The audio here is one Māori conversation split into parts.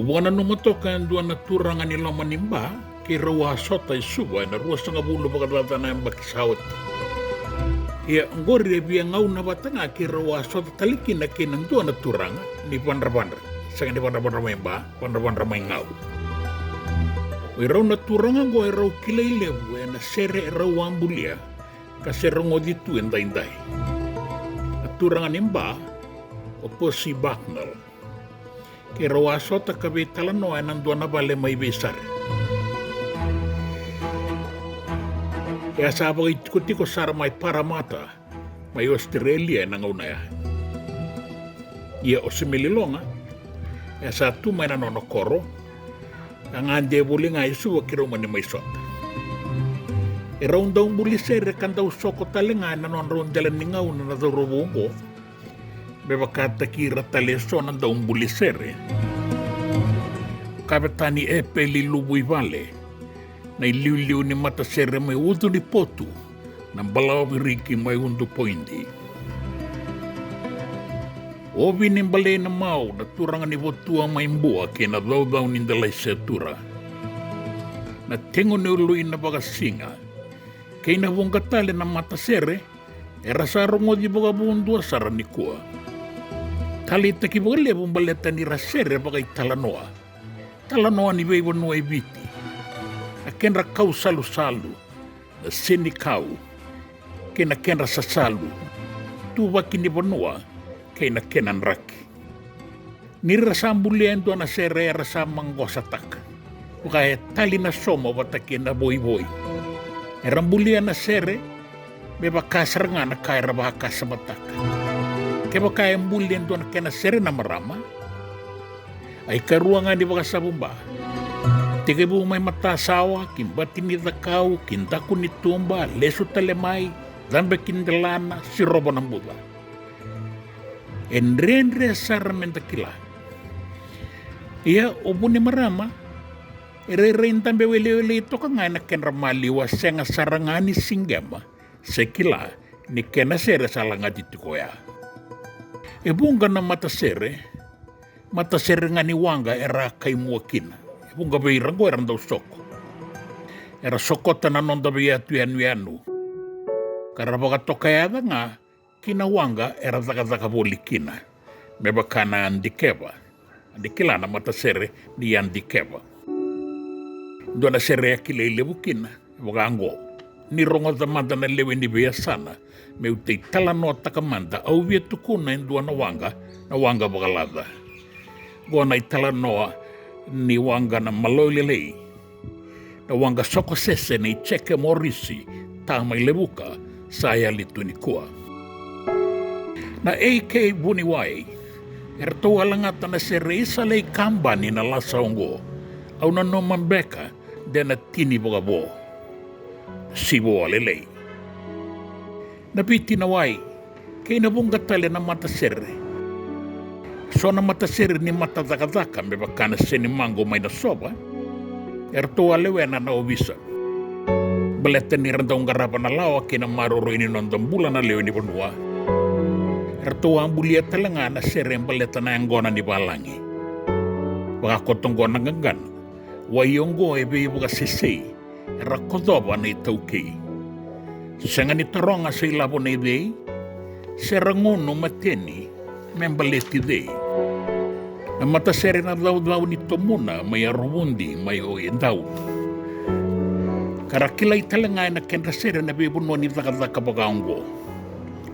Wana no matoka ang doon na turang nila manimba, kira wasot ay suwa na ruwas nga bulo pagkatata na yung bakisawat. Iya, ang gori biya ngaw na bata nga kira wasot talikin na kinang doon na turang ni pandra-pandra. Saka ni pandra-pandra may ba, pandra-pandra may ngaw. Iraw na turang ang go, iraw kilay levo, na sere iraw ang bulia, kasi iraw ngoditu yung dainday. At turang animba, opo si Baknal. Kira wasot kabi talano ay nandoon na bale may besar. Kaya sabay ikuti ko sara may paramata, may Australia na ngaunaya. Iya o simililonga, kaya sa tu may nanonokoro, ang ande buli nga isu wakiro man ni may sot. Iraw daw buli sere kan daw soko talinga nanon jalan ni ngaw na nadurubungo, bebakata kira taleso ng daong bulisere. Kapitani Epe Lilubuy Vale, na iliw-liw ni matasere may udo ni Potu, ng balaw biriki may undo po hindi. Obi ni balay na mau, na turang ni Potu ang may mbuwa, kaya daw nindalay sa tura. Na tingo ni uluin na bagasinga, kaya nabong katali ng matasere, erasarong o di baga buundua sara ni kuwa. Talita kibole bumbaleta ni rasere bagay talanoa. Talanoa ni bebo nuay biti. Akenra kau salu-salu. Na sini kau. Kena kenra sasalu. Tuwa kini bonua. Kena kenan raki. Ni rasambulian doa na sere rasamang gosatak. Ukaya tali na somo batakin na boy-boy. Erambulian na sere. Beba kasar nga na kaya rabaka sa batak. Kaya kaya mbulian doon kena sere na marama, ay karuangan di baka sa bumba. Tiga bu may matasawa, kimbatin ni takaw, kintaku ni tumba, leso talemay, zambe kindalana, si robo ng buda. Enre saramen takila. Iya, ubo ni marama, ire-rein tambe wele-wele ito ka nga na kenramaliwa siya nga sarangani singgama, sekila ni kena sere salanga dito koya. Ebunga na matasere nga ni Wanga era kay muakin. Ebunga bayirang ko erang daw soko. Era sokota na non dabi atu yanu. Karabaga to kaya nga kinawanga era zaka bolikina. Mebaka na andikeba. Andikila na matasere ni andikeba. Doon na sere akilay lebukina. Ebunga ango. Ni rongo zamanda na lewe ni biyasana. May utay talano at takamanda au vietuku na indua na wanga bagalada. Goa na italanoa ni wanga na maloilelei. Na wanga soko sese na icheke morisi tamay lebuka saya litu ni kuwa. Na AK buniwai, erto walangata na seresa lay kamba ni na lasaongo, au na no mambeka de na tini bagabo. Sibo alelei. Napiti nawai, kay nabong gatali na matasere. So na matasere ni matazakazaka, may baka na sinimango may nasoba, erto alewe na naobisa. Baleta ni randang garapan na lawa, kinamaruro ininondang bulan na lewe ni Bonua. Erto ang bulia talanga na sere ang baleta na ang gona ni Balangi. Baka kotong gona gangan, wayong go ebe ibuga sisi, erakodoba na itaukei. Sanga ni taronga sa ilabo na ide, serangono mateni, membaleti de. Na matasere na daw nito muna, may arubundi, may oyendaw. Karakilay talangay na kenrasere na bibuno ni Zakazaka Bagaongo.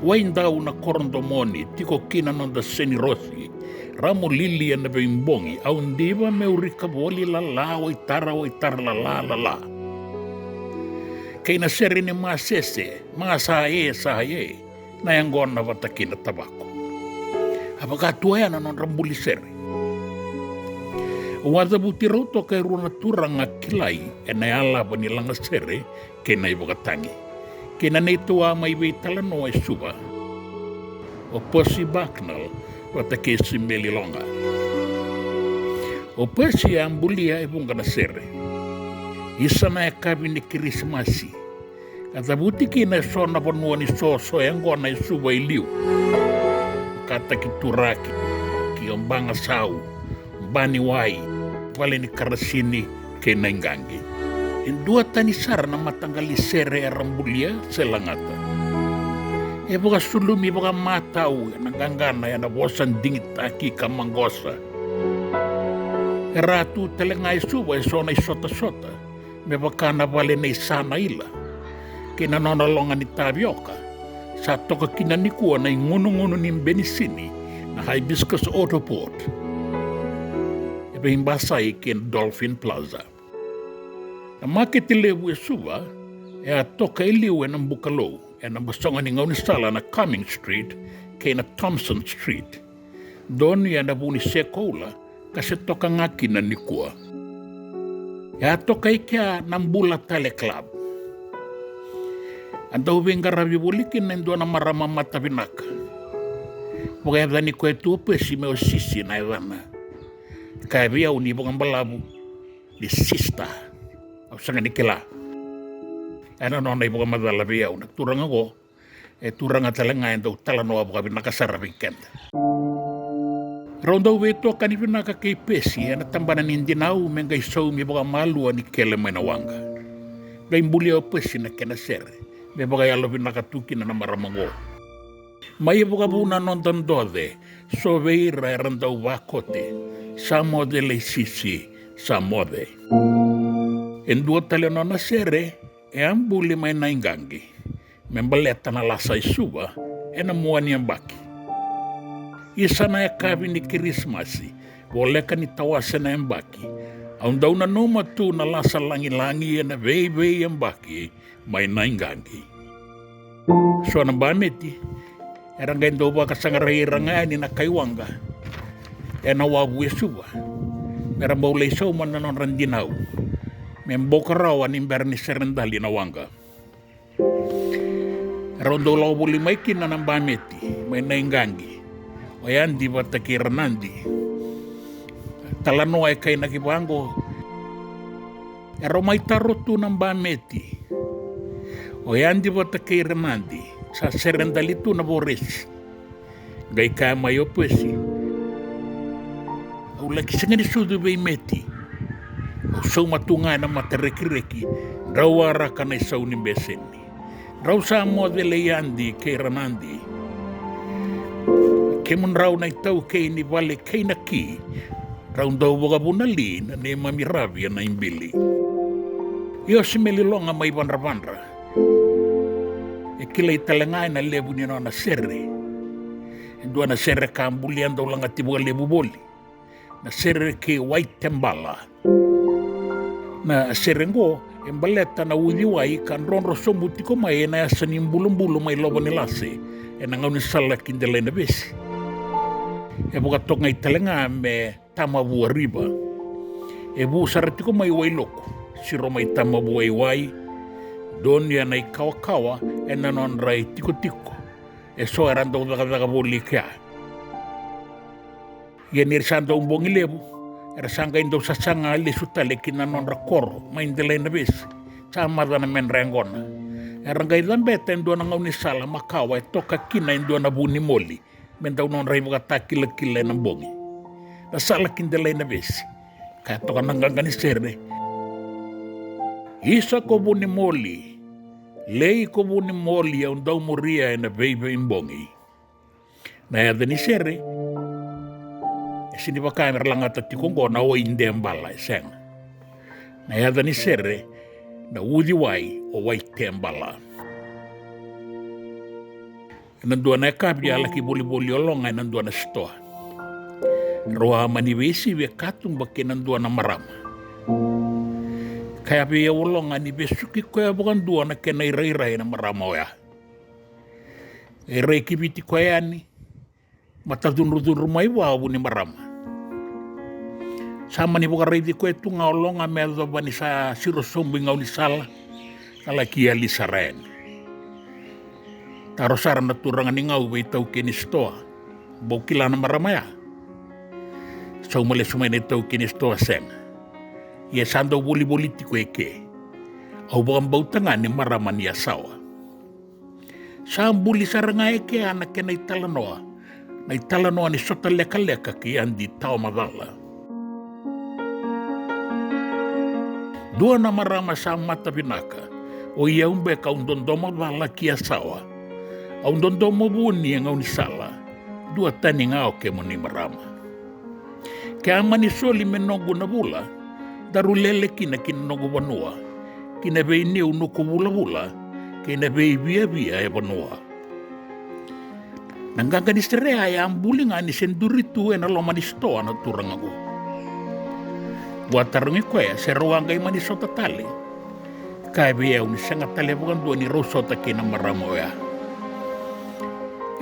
Wain daw na korondomoni, tiko kinanonda senirosi, ramo lilian na bimbongi, au ndiba meurikaboli lala, waitara la. Kay nasere ni mga sese, mga sahaye, na yung gawin na batakin na tabako. Apagkatuaya na ng rambulisere. Wada butiro to kay runa turang nga kilay, na alaba nilang nasere, kay na ibagatangi. Kay na naituwa may talano ay suba. O po si Baknal, watakay si Melilonga. O po siya ang bulia ibong kanasere. Isa na yakabi ni Kirismasi, At abuti kina sona vanua ni soso e ngona i suwa i liu. Kata ki turaki, ki ombanga sau, mbani wai, wale ni karasini ke naingangi. Indua tani sara na matangali sere e rambulia selangata. E boga sulumi boga matau na gangana ya na wosan dingit aki kamangosa. E ratu telengai suwa e sona i sota-sota, me wakana wale na isana ila. Kena nona longa ni tavioka, sa toka kina nikua na ngunu ni benisini na Hibiscus Autoport. Ebe himbasai ken Dolphin Plaza. Na maketi lewu e suwa, e a toka iliu e nambukalou, e nambasonga ni ngaunisala na Cumming Street, kena Thompson Street. Doni e nabuni sekoula, kasi toka ngaki na nikua. E a toka ikia nambula tale club. Andau venga ravi wolikin na indua na marama mata vinaka. Moga e dhani koe tuopesi me o sisi na e dhana. Kaya via uni bonga mbalabu di sista. Au sanga ni kela. Ana nona i bonga madala via una. Turanga go. E turanga talenga e ndau tala noa boga vinaka sara vinkenda. Raundau veto kani vinaka kei pesi. Ana tambana ni indinau menga isau mi boga malua ni kele maina wanga. Gai mbulia o pesi na kena sere. Me boga yalo vinaka tuki na namaramango. Mai e boga buna nonton dode, so veira e randau wakote, sa mode le sisi, sa mode. En dua tale nona sere, e ambuli mai na ingangi. Me mbaleta na lasa isuwa, e na muani ambaki. Isana e kavi ni kirismasi, woleka ni tawase na ambaki. Aundau na noma tu na lasa langi-langi e na vei ambaki, mai na ingangi. So na bameti, eranga endo waka sangarai rangani na kaiwanga, e na wabu e suwa. Mera maulay sa uman na non randinaw, memboka rawan imber ni serendali na wanga. Rondo lau buli maikin na ng bameti, may naingangi, o yan di ba takiranandi. Talano ay kay nakibango, ero may taroto ng bameti, o yan di ba kay Remandi, sa serendalito na boris. Gay ka mayo pwesi. O laki sa nga ni sudo bay meti. O so matunga na matareki-reki, rawara ka na isaw ni beseni. Raw sa mo de leyandi kay Remandi. Kemun raw na itaw kay ni Vale kay naki, raw daw baga bunali na ni Mamiravi na imbili. Iyo si Melilonga may bandra-bandra. E kilay talangay na lebu ni na sere. Indua na sere ka ambulian daw lang at ibuga lebu boli. Na sere ke white tembala. Na sere ngo, embaleta na uliway kan ronro somuti ko may na yasan yung bulong-bulong may lobo nilase. E nangaw ni sala kindelay na besi. E buka tok ngay talanga me tama buwa riba. E bu sarati ko may wailoko. Siro may tama buwa iway. Doon yan ay kawa-kawa e nanonray tiko-tiko. E so eran daw nakabuli kaya. Yan irisan daw umbong ilebu. Erasangay daw sa sanga lisutali kinanonra koro. Maindilay na bis. Sama da na menrengona. Erangay dan beten doon ang unisala makawa. E toka kina doon na buni moli. Men daw nonray mga takila-kilay ng bongi. Nasala kindilay na bis. Kaya toka nangganganisere. Isa ko buni moli, lei ko buni moli ang daw moria na bebe imbongi. Na yada ni sere, sini ba kamer lang at tikonggo na o hindi ang balay seng. Na yada ni sere, na udiway o white tembala. Nanduan na kabya laki boli-boli olong ay nanduan na stoa. Roha manibesi we katung baki nanduan na marama. Kaya biya ulong ani besuki ko ya bukan dua na kena irai-irai na maramo ya. Irai kibiti ko ya ni. Mata dunru-dunru may wawu ni marama. Sama ni bukan reidi ko itu ngolong amel ba ni sa sirosombi ngaw ni sala. Kalaki ya lisaren. Tarosara na turangan ni ngaw ba itaw kinistoa. Bukila na marama ya. So umali sumay na itaw kinistoa sen. Ia sando boli-boliti ko eke. au bautanga ni marama ni asawa. Sa ambuli sarangai ke ana ke na italanoa ni sota leka ki andi tao madala. Dua na marama sa mata binaka o ia umbe ka undondomo vala ki asawa. Au undondomo buni ang unisala dua tani ngao ke mo ni marama. Ke amani soli menongo na bula darulele kina kinongo wanua. Kina vei niu nuku bula kina vei via e wanua. Nanganga ni serea ya ambuli nga ni senduritu e na loma ni stoa na turangago. Buatarungi koe se ruanga i mani sota tali. Kai vei au ni sanga tali bukan dua ni rosota kina maramo ya.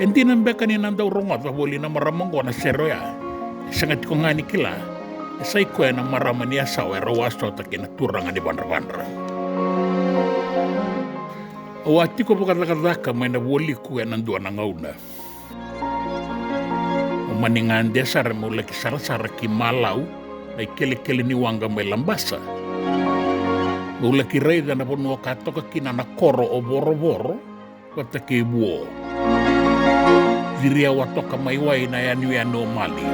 Enti nambeka ni nandau rongota boli na maramo ngona sero ya. Sanga tiko ngani kila. Sai koe na marama ni asawa e rawasota kina turanga ni bandra. O atiko pokatakataka mai na woliku e nandua na ngauna. O maningan desa remula ki sarasara ki malau na ikele ni wanga mai lambasa. Mula ki reida na ponua katoka kina na koro o boro wata ki buo. Viria watoka mai wai na yanu o mali.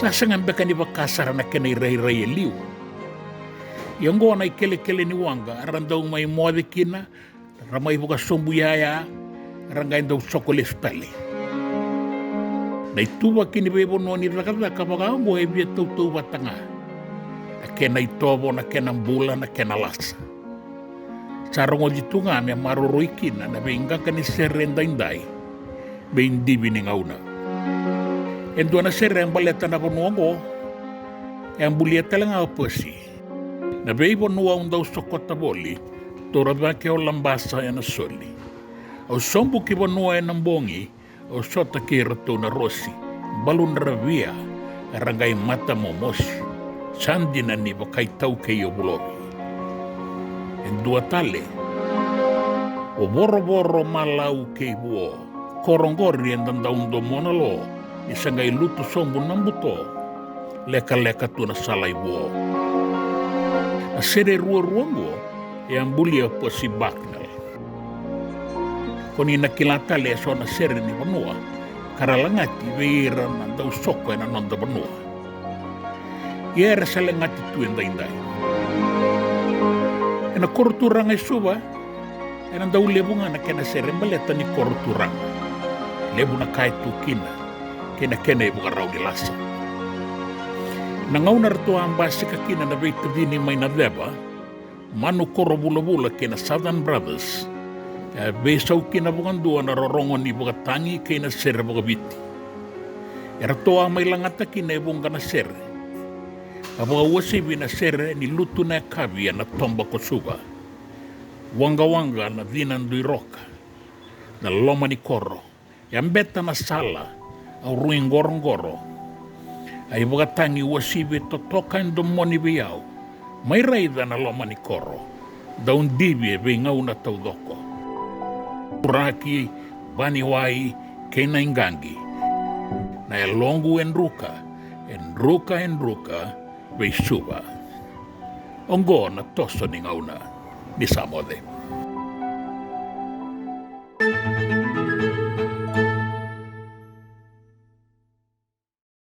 Sasangan beka ni bakasara na kena rei liu. Yang gona ikele ni wanga arandau mai moade kina ramai buka sombu yaya rangai ndau sokole spele. Na ituwa kini bebo no ni rakata kapaka ngo e bia tau batanga. Na kena itobo na kena mbula na kena lasa. Sarongo jitunga me maroroi kina na benga kani serenda indai. Be indibi ni ngauna. Endo na sereng baleta na konuongo. Yang bulia talanga oposi. Na veivo nua undau sokota boli, torava ke o lambasa e na soli. Au sombu ki vanua e na mbongi, au sota ki rato na rosi, balun ravia, e rangai mata momosi, sandina ni wakai tau ke i o bulovi. En dua tale, o boro malau ke i buo, korongori en dandaundo monalo, i sangai lutu sombu nambuto, leka tu na sala i buo. A sere ruango e ambuli a posi baknal. Koni na kilata le so na sere ni vanua, karalangati veira na dau soko e na nonda vanua. Iera sale ngati tuenda indai. E na koruturanga suba, e na dau lebunga na kena sere maleta ni koruturanga. Lebu na kai tukina, kena e buka rau di lasa. Nangauna rato ang basi kakina na vei tadini mai na deba, manu koro bula kina Southern Brothers, vei sau kina bukan dua na rorongo ni buka tangi kina sere buka biti. E rato ang mai langata kina e bunga na sere. Abuka wasibi na sere ni lutu na kavi na tomba kosuba. Wanga na dinandui roka, na loma ni koro, yang beta na sala, au ruing gorong-goro. Ai tangi wasibe totoka ndo moni biau. Mai raida na loma ni koro. Daun dibi e ngau na tau doko. Uraki, bani wai, kena ingangi. Na e longu en ruka, be suba. Ongo na toso ni ngauna, ni samode.